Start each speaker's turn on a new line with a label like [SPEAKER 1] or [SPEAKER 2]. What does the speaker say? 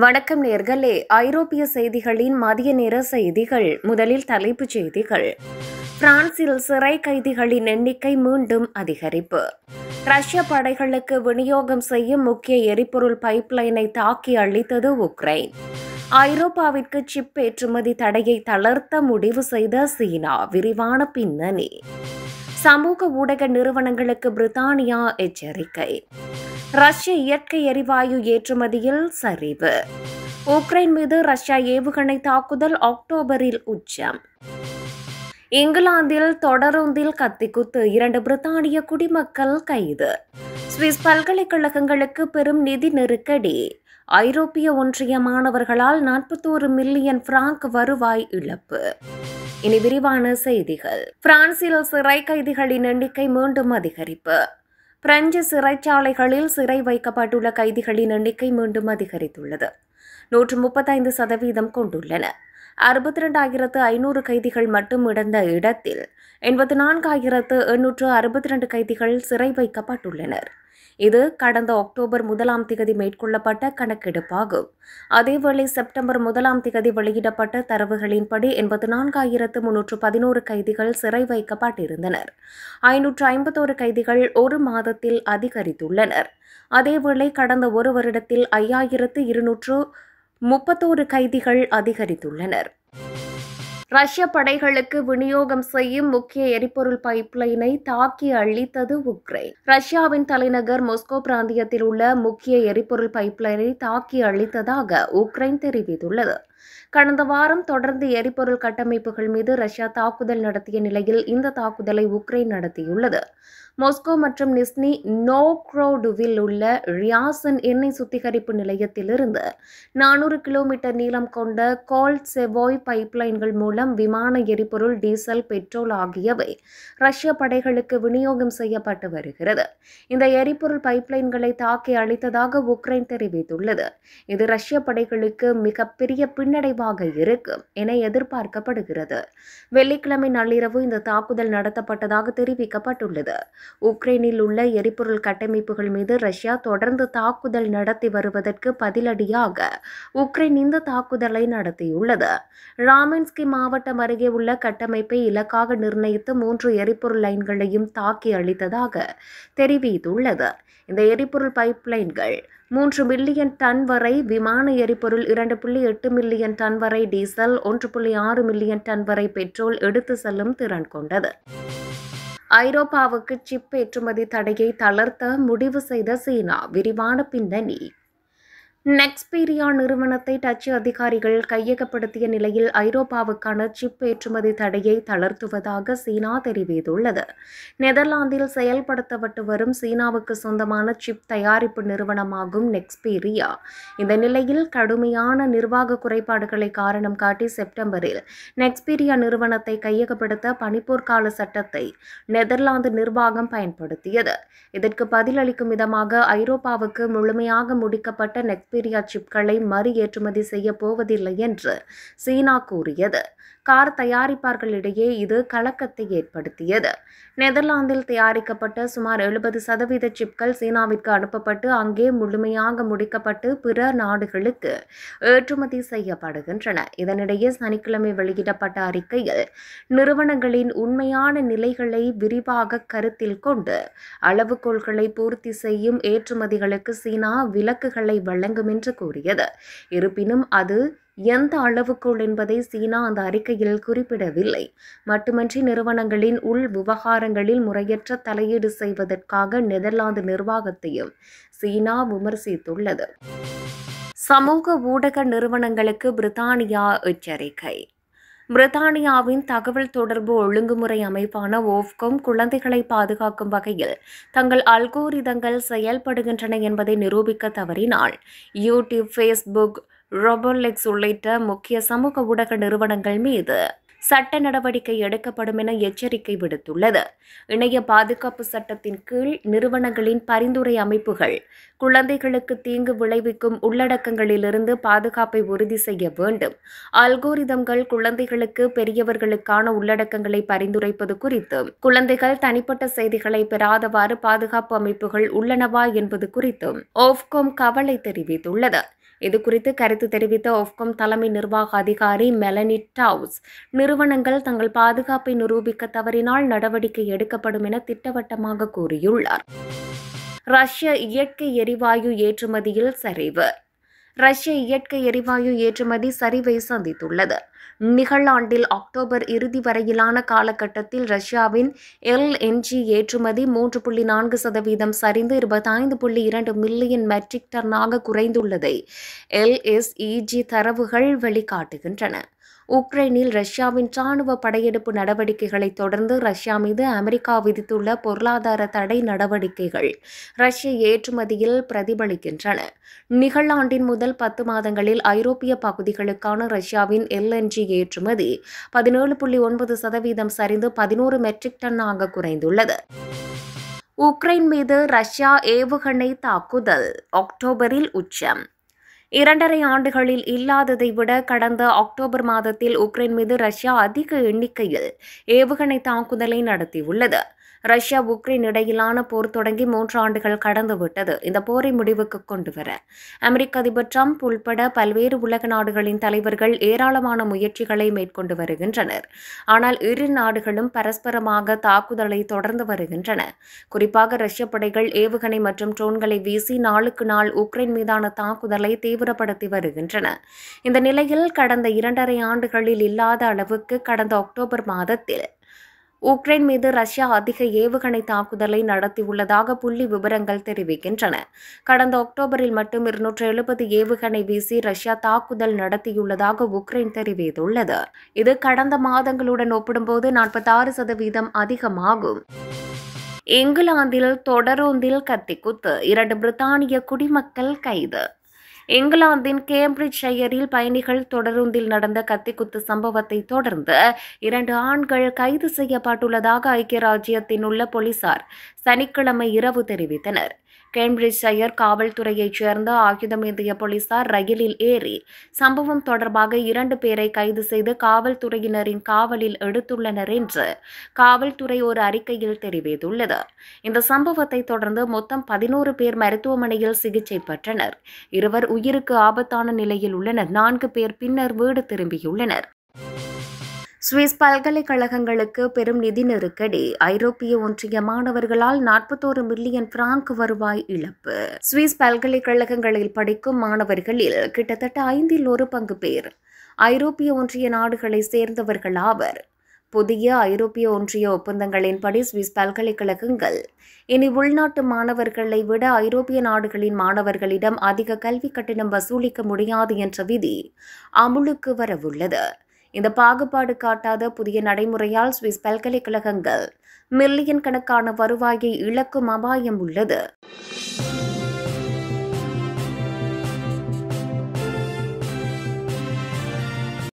[SPEAKER 1] வணக்கம் நேர்களே, ஐரோப்பிய செய்திகளின் மதிய நேர செய்திகள். முதலில் தலைப்புச் செய்திகள். பிரான்சில் சிறை கைதிகளின் எண்ணிக்கை மீண்டும் அதிகரிப்பு. ரஷ்ய படைகளுக்கு விநியோகம் செய்யும் முக்கிய எரிபொருள் பைப்லைனை தாக்கி அழித்தது உக்ரைன். ஐரோப்பாவிற்கு சிப் ஏற்றுமதி தடையை தளர்த்த முடிவு செய்த சீனா. விரிவான பின்னணி. சமூக ஊடக நிறுவனங்களுக்கு பிரித்தானியா எச்சரிக்கை. ரஷ்ய இயற்கை எரிவாயு ஏற்றுமதியில் சரிவு. உக்ரைன் மீது ரஷ்யா ஏவுகணை தாக்குதல் அக்டோபரில் உச்சம். இங்கிலாந்தில் தொடருந்தில் கத்திக்குத்து, 2 பிரித்தானிய குடிமக்கள் கைது. சுவிஸ் பல்கலைக்கழகங்களுக்கு பெரும் நிதி நெருக்கடி. ஐரோப்பிய ஒன்றிய மாணவர்களால் 41 மில்லியன் பிராங்க் வருவாய் இழப்பு. இனி விரிவான செய்திகள். பிரான்சில் சிறை கைதிகளின் எண்ணிக்கை மீண்டும் அதிகரிப்பு. பிரெஞ்சு சிறைச்சாலைகளில் சிறை வைக்கப்பட்டுள்ள கைதிகளின் எண்ணிக்கை மீண்டும் அதிகரித்துள்ளது. 135% கொண்டுள்ளன. 62,500 கைதிகள் மட்டும் இடந்த இடத்தில் 84,862 கைதிகள் சிறை வைக்கப்பட்டுள்ளனர். இது கடந்த அக்டோபர் 1 மேற்கொள்ளப்பட்ட கணக்கெடுப்பாகும். அதேவேளை செப்டம்பர் 1 வெளியிடப்பட்ட தரவுகளின்படி 84,311 கைதிகள் சிறை வைக்கப்பட்டிருந்தனர். 551 கைதிகள் ஒரு மாதத்தில் அதிகரித்துள்ளனர். அதேவேளை கடந்த ஒரு வருடத்தில் 5,231 கைதிகள் அதிகரித்துள்ளனர். ரஷ்ய படைகளுக்கு விநியோகம் செய்யும் முக்கிய எரிபொருள் பைப்லைனை தாக்கி அழித்தது உக்ரைன். ரஷ்யாவின் தலைநகர் மாஸ்கோ பிராந்தியத்தில் உள்ள முக்கிய எரிபொருள் பைப்லைனை தாக்கி அழித்ததாக உக்ரைன் தெரிவித்துள்ளது. கடந்த வாரம் தொடர்ந்து எரிபொருள் கட்டமைப்புகள் மீது ரஷ்யா தாக்குதல் நடத்திய நிலையில் இந்த தாக்குதலை உக்ரைன் நடத்தியுள்ளது. மாஸ்கோ மற்றும் நிஸ்னி நோவ்கோரோடில் உள்ள ரியாசன் எண்ணெய் சுத்திகரிப்பு நிலையத்திலிருந்து 400 கிலோமீட்டர் நீளம் கொண்ட கோல்ட்செவோய் பைப்லைன்கள் மூலம் விமான எரிபொருள், டீசல், பெட்ரோல் ஆகியவை ரஷ்ய படைகளுக்கு விநியோகம் செய்யப்பட்டு வருகிறது. இந்த எரிபொருள் பைப்லைன்களை தாக்கி அழித்ததாக உக்ரைன் தெரிவித்துள்ளது. இது ரஷ்ய படைகளுக்கு மிகப்பெரிய பின்னடைவாக இருக்கும் என எதிர்பார்க்கப்படுகிறது. வெள்ளிக்கிழமை நள்ளிரவு இந்த தாக்குதல் நடத்தப்பட்டதாக தெரிவிக்கப்பட்டுள்ளது. உக்ரைனில் உள்ள எரிபொருள் கட்டமைப்புகள் மீது ரஷ்யா தொடர்ந்து தாக்குதல் நடத்தி வருவதற்கு பதிலடியாக உக்ரைன் இந்த தாக்குதலை நடத்தியுள்ளது. ராமென்ஸ்கி மாவட்டம் அருகே உள்ள கட்டமைப்பை இலக்காக நிர்ணயித்து 3 எரிபொருள் லைன்களையும் தாக்கி அழித்ததாக தெரிவித்துள்ளது. இந்த எரிபொருள் பைப்லைன்கள் 3 மில்லியன் டன் வரை விமான எரிபொருள், 2.8 மில்லியன் டன் வரை டீசல், 1.6 மில்லியன் டன் வரை பெட்ரோல் எடுத்து செல்லும் திறன் கொண்டது. ஐரோப்பாவுக்கு சிப் ஏற்றுமதி தடையை தளர்த்த முடிவு செய்த சீனா. விரிவான பின்னணி. நெக்ஸ்பீரியா நிறுவனத்தை டச்சு அதிகாரிகள் கையகப்படுத்திய நிலையில் ஐரோப்பாவுக்கான சிப் ஏற்றுமதி தடையை தளர்த்துவதாக சீனா தெரிவித்துள்ளது. நெதர்லாந்தில் செயல்படுத்தப்பட்டு வரும் சீனாவுக்கு சொந்தமான சிப் தயாரிப்பு நிறுவனமாகும் நெக்ஸ்பீரியா இந்த நிலையில் கடுமையான நிர்வாக குறைபாடுகளை காரணம் காட்டி செப்டம்பரில் நெக்ஸ்பீரியா நிறுவனத்தை கையகப்படுத்த பனிப்போர்க்கால சட்டத்தை நெதர்லாந்து நிர்வாகம் பயன்படுத்தியது. இதற்கு பதிலளிக்கும் விதமாக ஐரோப்பாவுக்கு முழுமையாக முடிக்கப்பட்ட நெக்ஸ்பீரியா சிப்களை மறு ஏற்றுமதி செய்ய போவதில்லை என்று சீனா கூறியது. கார் தயாரிப்பாளர்களிடையே இது கலக்கத்தை ஏற்படுத்தியது. நெதர்லாந்தில் தயாரிக்கப்பட்ட சுமார் 70% சிப்கள் சீனாவிற்கு அனுப்பப்பட்டு அங்கே முழுமையாக முடிக்கப்பட்டு பிற நாடுகளுக்கு ஏற்றுமதி செய்யப்படுகின்றன. இதனிடையே சனிக்கிழமை வெளியிடப்பட்ட அறிக்கையில் நிறுவனங்களின் உண்மையான நிலைகளை விரிவாக கருத்தில் கொண்டு அளவுகோல்களை பூர்த்தி செய்யும் ஏற்றுமதிகளுக்கு சீனா விலக்குகளை வழங்கும் என்று கூறியது. இருப்பினும் அது எந்த அளவுக்குள் என்பதை சீனா அந்த அறிக்கையில் குறிப்பிடவில்லை. மட்டுமன்றி நிறுவனங்களின் உள் விவகாரங்களில் முறையற்ற தலையீடு செய்வதற்காக நெதர்லாந்து நிர்வாகத்தையும் சீனா விமர்சித்துள்ளது. சமூக ஊடக நிறுவனங்களுக்கு பிரித்தானியா எச்சரிக்கை. பிரித்தானியாவின் தகவல் தொடர்பு ஒழுங்குமுறை அமைப்பான ஓஃப்காம் குழந்தைகளை பாதுகாக்கும் வகையில் தங்கள் அல்கோரிதங்கள் செயல்படுகின்றன என்பதை நிரூபிக்க தவறினால் யூடியூப், ஃபேஸ்புக், ரோபோலெக்ஸ் உள்ளிட்ட முக்கிய சமூக ஊடக நிறுவனங்கள் மீது சட்ட நடவடிக்கை எடுக்கப்படும் என எச்சரிக்கை விடுத்துள்ளது. இணைய பாதுகாப்பு சட்டத்தின் கீழ் நிறுவனங்களின் பரிந்துரை அமைப்புகள் குழந்தைகளுக்கு தீங்கு விளைவிக்கும் உள்ளடக்கங்களிலிருந்து பாதுகாப்பை உறுதி செய்ய வேண்டும். அல்கோரிதம்கள் குழந்தைகளுக்கு பெரியவர்களுக்கான உள்ளடக்கங்களை பரிந்துரைப்பது குறித்தும், குழந்தைகள் தனிப்பட்ட செய்திகளை பெறாதவாறு பாதுகாப்பு அமைப்புகள் உள்ளனவா என்பது குறித்தும் ஓஃப்காம் கவலை தெரிவித்துள்ளது. இதுகுறித்து கருத்து தெரிவித்த ஒஃப்காம் தலைமை நிர்வாக அதிகாரி மெலனி டவுஸ், நிறுவனங்கள் தங்கள் பாதுகாப்பை நிரூபிக்க தவறினால் நடவடிக்கை எடுக்கப்படும் என திட்டவட்டமாக கூறியுள்ளார். ரஷ்ய இயற்கை எரிவாயு ஏற்றுமதியில் சரிவு. ரஷ்ய இயற்கை எரிவாயு ஏற்றுமதி சரிவை சந்தித்துள்ளது. நிகழாண்டில் அக்டோபர் இறுதி வரையிலான காலகட்டத்தில் ரஷ்யாவின் LNG ஏற்றுமதி 3.4% சரிந்து 25.2 மில்லியன் மெட்ரிக் டன்னாக குறைந்துள்ளதை LSEG தரவுகள் வெளிக்காட்டுகின்றன. உக்ரைனில் ரஷ்யாவின் ராணுவ படையெடுப்பு நடவடிக்கைகளை தொடர்ந்து ரஷ்யா மீது அமெரிக்கா விதித்துள்ள பொருளாதார தடை நடவடிக்கைகள் ரஷ்ய ஏற்றுமதியில் பிரதிபலிக்கின்றன. நிகழாண்டின் முதல் 10 மாதங்களில் ஐரோப்பிய பகுதிகளுக்கான ரஷ்யாவின் LNG ஏற்றுமதி 17.9% சரிந்து 11 மெட்ரிக் டன்னாக குறைந்துள்ளது. உக்ரைன் மீது ரஷ்யா ஏவுகணை தாக்குதல் அக்டோபரில் உச்சம். 2.5 ஆண்டுகளில் இல்லாததை விட கடந்த அக்டோபர் மாதத்தில் உக்ரைன் மீது ரஷ்யா அதிக எண்ணிக்கையில் ஏவுகணை தாக்குதலை நடத்தியுள்ளது. ரஷ்யா உக்ரைன் இடையிலான போர் தொடங்கி 3 ஆண்டுகள் கடந்துவிட்டது. இந்த போரை முடிவுக்கு கொண்டுவர அமெரிக்க அதிபர் டிரம்ப் உள்பட பல்வேறு உலக நாடுகளின் தலைவர்கள் ஏராளமான முயற்சிகளை மேற்கொண்டு வருகின்றனர். ஆனால் இரு நாடுகளும் பரஸ்பரமாக தாக்குதலை தொடர்ந்து வருகின்றன. குறிப்பாக ரஷ்ய படைகள் ஏவுகணை மற்றும் ட்ரோன்களை வீசி நாளுக்கு நாள் உக்ரைன் மீதான தாக்குதலை தீவிரப்படுத்தி வருகின்றன. இந்த நிலையில் கடந்த 2.5 ஆண்டுகளில் இல்லாத அளவுக்கு கடந்த அக்டோபர் மாதத்தில் உக்ரைன் மீது ரஷ்யா அதிக ஏவுகணை தாக்குதலை நடத்தியுள்ளதாக புள்ளி விவரங்கள் தெரிவிக்கின்றன. கடந்த அக்டோபரில் மட்டும் 270 ஏவுகணை வீசி ரஷ்யா தாக்குதல் நடத்தியுள்ளதாக உக்ரைன் தெரிவித்துள்ளது. இது கடந்த மாதங்களுடன் ஒப்பிடும்போது 46% அதிகமாகும். இங்கிலாந்தில் தொடரோந்தில் கத்திக்குத்து, 2 பிரித்தானிய குடிமக்கள் கைது. இங்கிலாந்தின் கேம்பிரிட்ஜ் ஷையரில் பயணிகள் தொடருந்தில் நடந்த கத்திக்குத்து சம்பவத்தை தொடர்ந்து 2 ஆண்கள் கைது செய்யப்பட்டுள்ளதாக ஐக்கிய ராஜ்யத்தில் உள்ள போலீசார் சனிக்கிழமை இரவு தெரிவித்தனர். கேம்பிரிட்ஜ் ஷையர் காவல்துறையைச் சேர்ந்த ஆயுதமேந்திய போலீசார் ரயிலில் ஏறி சம்பவம் தொடர்பாக 2 பேரை கைது செய்து காவல்துறையினரின் காவலில் எடுத்துள்ளனர் என்று காவல்துறை ஒரு அறிக்கையில் தெரிவித்துள்ளது. இந்த சம்பவத்தை தொடர்ந்து மொத்தம் 11 பேர் மருத்துவமனையில் சிகிச்சை பெற்றனர். 2 உயிருக்கு ஆபத்தான நிலையில் உள்ளனர். 4 பேர் பின்னர் வீடு திரும்பியுள்ளனர். சுவிஸ் பல்கலைக்கழகங்களுக்கு பெரும் நிதி நெருக்கடி. ஐரோப்பிய ஒன்றிய மாணவர்களால் 41 மில்லியன் பிராங்க் வருவாய் இழப்பு. சுவிஸ் பல்கலைக்கழகங்களில் படிக்கும் மாணவர்களில் கிட்டத்தட்ட 1/5 பங்கு பேர் ஐரோப்பிய ஒன்றிய நாடுகளை சேர்ந்தவர்கள் ஆவர். புதிய ஐரோப்பிய ஒன்றிய ஒப்பந்தங்களின்படி சுவிஸ் பல்கலைக்கழகங்கள் இனி உள்நாட்டு மாணவர்களை விட ஐரோப்பிய நாடுகளின் மாணவர்களிடம் அதிக கல்வி கட்டணம் வசூலிக்க முடியாது என்ற விதி அமுலுக்கு வரவுள்ளது. இந்த பாகுபாடு காட்டாத புதிய நடைமுறையால் சுவிஸ் பல்கலைக்கழகங்கள் மில்லியன் கணக்கான வருவாயை இழக்கும் அபாயம் உள்ளது.